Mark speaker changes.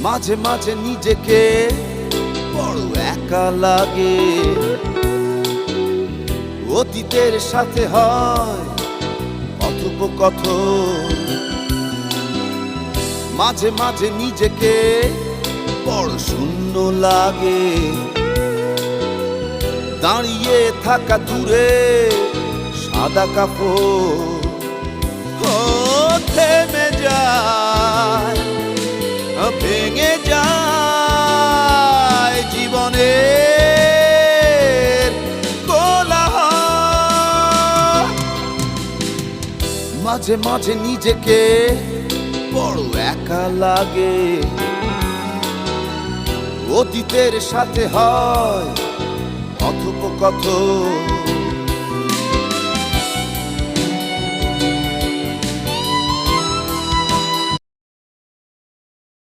Speaker 1: মাঝে মাঝে নিজেকে বড় একা লাগে, অতীতের সাথে হয় কথোপকথন। মাঝে মাঝে নিজেকে বড় শূন্য লাগে, দাঁড়িয়ে থাকা দূরে সাদা কাপড় থেমে যায়, ভেঙে যায় জীবনের কোলাহল। মাঝে মাঝে নিজেকে বড় একা লাগে, অতীতের সাথে হয় কথোপকথন।